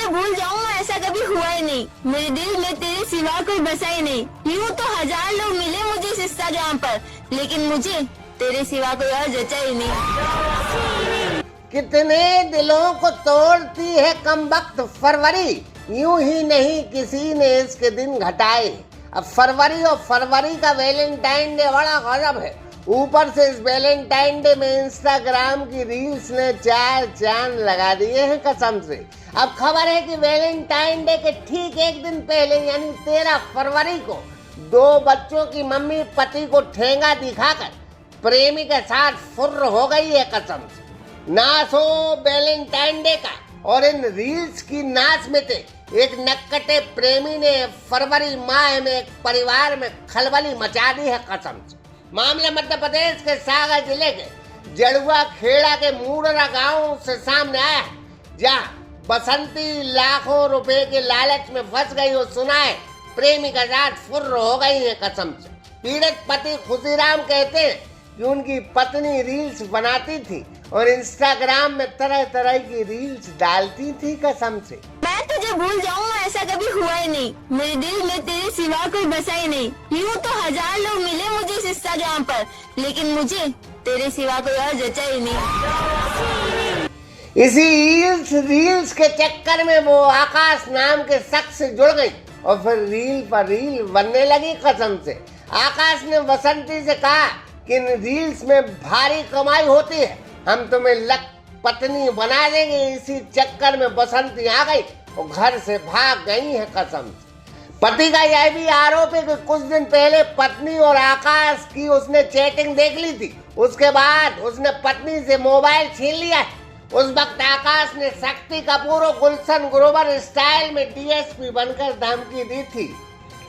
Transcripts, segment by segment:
तुझे भूल जाऊँ ऐसा कभी हुआ ही नहीं। मेरे दिल में तेरे सिवा कोई बसा ही नहीं। यूँ तो 1000 लोग मिले मुझे इस इंस्टाग्राम पर, लेकिन मुझे तेरे सिवा कोई और जचा ही नहीं। कितने दिलों को तोड़ती है कमबख्त फरवरी, यूं ही नहीं किसी ने इसके दिन घटाए। अब फरवरी का वैलेंटाइन डे बड़ा गजब है। ऊपर से इस वैलेंटाइन डे में इंस्टाग्राम की रील्स ने 4 चांद लगा दिए हैं कसम से। अब खबर है कि वैलेंटाइन डे के ठीक एक दिन पहले यानी 13 फरवरी को 2 बच्चों की मम्मी पति को ठेंगा दिखाकर प्रेमी के साथ फुर्र हो गई है कसम से। नाच हो वैलेंटाइन डे का, और इन रील्स की नाच में थे एक नक्कटे प्रेमी ने फरवरी माह में एक परिवार में खलबली मचा दी है कसम से। मामला मध्य प्रदेश के सागर जिले के जड़ुआ खेड़ा के मूडरा गांव से सामने आया है, जहां बसंती लाखों रुपए के लालच में फंस गई और सुनाए प्रेमी के साथ फुर्र हो गई है कसम से। पीड़ित पति खुशीराम कहते हैं कि उनकी पत्नी रील्स बनाती थी और इंस्टाग्राम में तरह तरह की रील्स डालती थी कसम से। मैं तुझे भूल जाऊँ ऐसा कभी हुआ ही नहीं। मेरे दिल में तेरे सिवा कोई बसा ही नहीं। यूँ तो 1000 लोग मिले मुझे इस इंस्टाग्राम पर, लेकिन मुझे तेरे सिवा कोई और जचा ही नहीं। इसी रील्स के चक्कर में वो आकाश नाम के शख्स से जुड़ गई और फिर रील पर रील बनने लगी कसम से। आकाश ने बसंती से कहा कि इन रील्स में भारी कमाई होती है, हम तुम्हें लक पत्नी बना देंगे। इसी चक्कर में बसंती आ गई और घर से भाग गई है कसम से। पति का यह भी आरोप है कि कुछ दिन पहले पत्नी और आकाश की उसने चैटिंग देख ली थी, उसके बाद उसने पत्नी से मोबाइल छीन लिया है। उस वक्त आकाश ने शक्ति कपूर और गुलशन ग्रोवर स्टाइल में डीएसपी बनकर धमकी दी थी,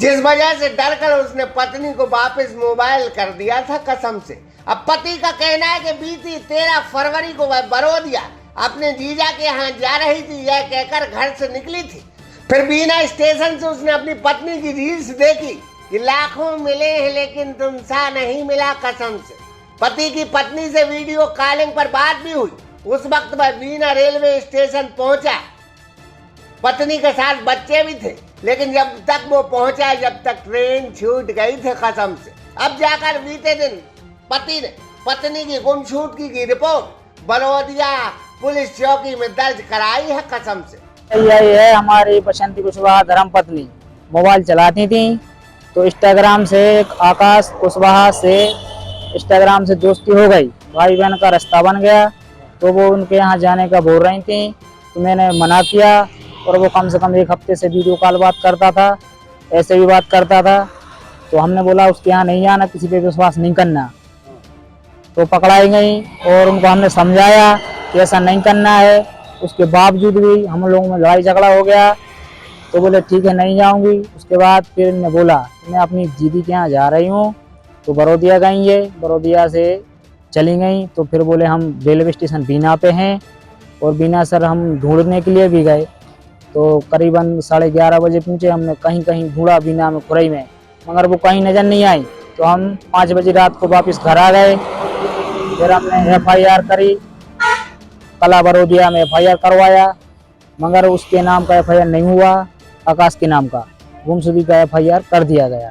जिस वजह से डरकर उसने पत्नी को वापस मोबाइल कर दिया था कसम से। अब पति का कहना है कि बीती 13 फरवरी को वह बरोदिया अपने जीजा के यहाँ जा रही थी, यह कहकर घर से निकली थी। फिर बीना स्टेशन से उसने अपनी पत्नी की रील्स देखी कि लाखों मिले हैं लेकिन तुमसा नहीं मिला कसम से। पति की पत्नी से वीडियो कॉलिंग पर बात भी हुई। उस वक्त वह बीना रेलवे स्टेशन पहुंचा, पत्नी के साथ बच्चे भी थे, लेकिन जब तक वो पहुंचा जब तक ट्रेन छूट गई थी कसम से। अब जाकर बीते दिन पति ने पत्नी की गुमशुदगी की रिपोर्ट बरोदिया पुलिस चौकी में दर्ज कराई है कसम से। यही है हमारी बसंती कुशवाहा धर्म पत्नी मोबाइल चलाती थी, तो इंस्टाग्राम से आकाश कुशवाहा से इंस्टाग्राम से दोस्ती हो गई, भाई बहन का रास्ता बन गया। तो वो उनके यहाँ जाने का बोल रही थी, तो मैंने मना किया और वो कम से कम 1 हफ्ते से वीडियो कॉल बात करता था, ऐसे भी बात करता था। तो हमने बोला उसके यहाँ नहीं जाना, किसी पे विश्वास नहीं करना। तो पकड़ाई गई और उनको हमने समझाया कि ऐसा नहीं करना है। उसके बावजूद भी हम लोगों में लड़ाई झगड़ा हो गया, तो बोले ठीक है नहीं जाऊंगी। उसके बाद फिर इन्होंने बोला मैं अपनी दीदी के यहाँ जा रही हूँ, तो बरोदिया गई, ये बरोदिया से चली गई। तो फिर बोले हम रेलवे स्टेशन बीना पे हैं, और बीना सर हम ढूंढने के लिए भी गए। तो करीबन 11:30 बजे पहुँचे। हमने कहीं कहीं ढूंढा बीना में खुरई में, मगर वो कहीं नज़र नहीं आई। तो हम 5 बजे रात को वापस घर आ गए। फिर हमने FIR करी, कला बरोदिया में FIR करवाया, मगर उसके नाम का FIR नहीं हुआ, आकाश के नाम का गुमशुदगी का FIR कर दिया गया।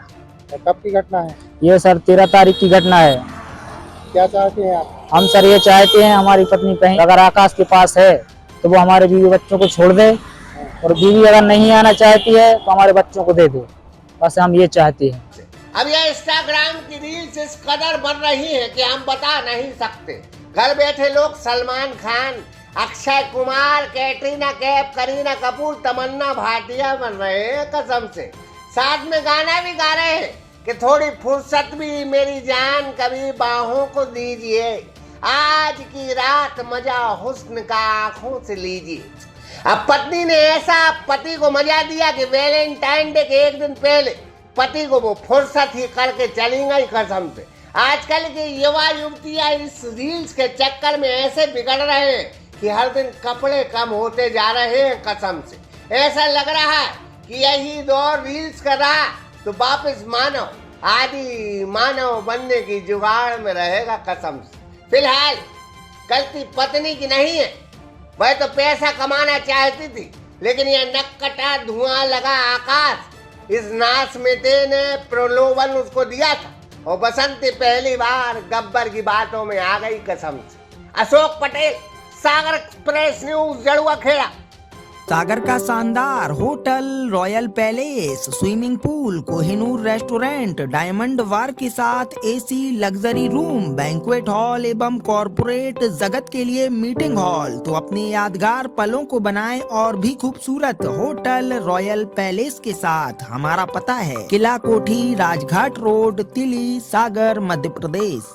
कब की घटना है? ये सर 13 तारीख की घटना है। क्या चाहते हैं आप? हम सर ये चाहते हैं हमारी पत्नी कहीं अगर आकाश के पास है तो वो हमारे बीवी बच्चों को छोड़ दे, और बीवी अगर नहीं आना चाहती है तो हमारे बच्चों को दे दे, बस हम ये चाहते हैं। अब यह इंस्टाग्राम की रील्स इस कदर बन रही है कि हम बता नहीं सकते। घर बैठे लोग सलमान खान, अक्षय कुमार, कैटरीना कैफ, करीना कपूर, तमन्ना भाटिया बन रहे हैं कसम से। साथ में गाना भी गा रहे हैं कि थोड़ी फुर्सत भी मेरी जान कभी बाहों को दीजिए, आज की रात मजा हुस्न का आंखों से लीजिए। अब पत्नी ने ऐसा पति को मजा दिया कि वैलेंटाइन डे के एक दिन पहले पति को वो फुर्सत ही करके चली गई कसम से। आजकल के युवा युवतियां इस रील्स के चक्कर में ऐसे बिगड़ रहे हैं कि हर दिन कपड़े कम होते जा रहे हैं कसम से। ऐसा लग रहा है कि यही दौर रील्स कर रहा तो वापस आदि मानव बनने की जुगाड़ में रहेगा कसम से। फिलहाल गलती पत्नी की नहीं है, वह तो पैसा कमाना चाहती थी, लेकिन ये नक्कटा धुआं लगा आकाश, इस नाश मिटे ने प्रलोभन उसको दिया था और बसंती पहली बार गब्बर की बातों में आ गई कसम से। Ashok Patel, Sagar express news, Jadua Kheda. सागर का शानदार hotel, royal palace, swimming pool, Kohinoor restaurant, diamond bar के साथ AC luxury room, banquet hall एवं कॉरपोरेट जगत के लिए मीटिंग हॉल। तो अपने यादगार पलों को बनाएं और भी खूबसूरत होटल रॉयल पैलेस के साथ। हमारा पता है किला कोठी, राजघाट रोड, तिली, सागर, मध्य प्रदेश।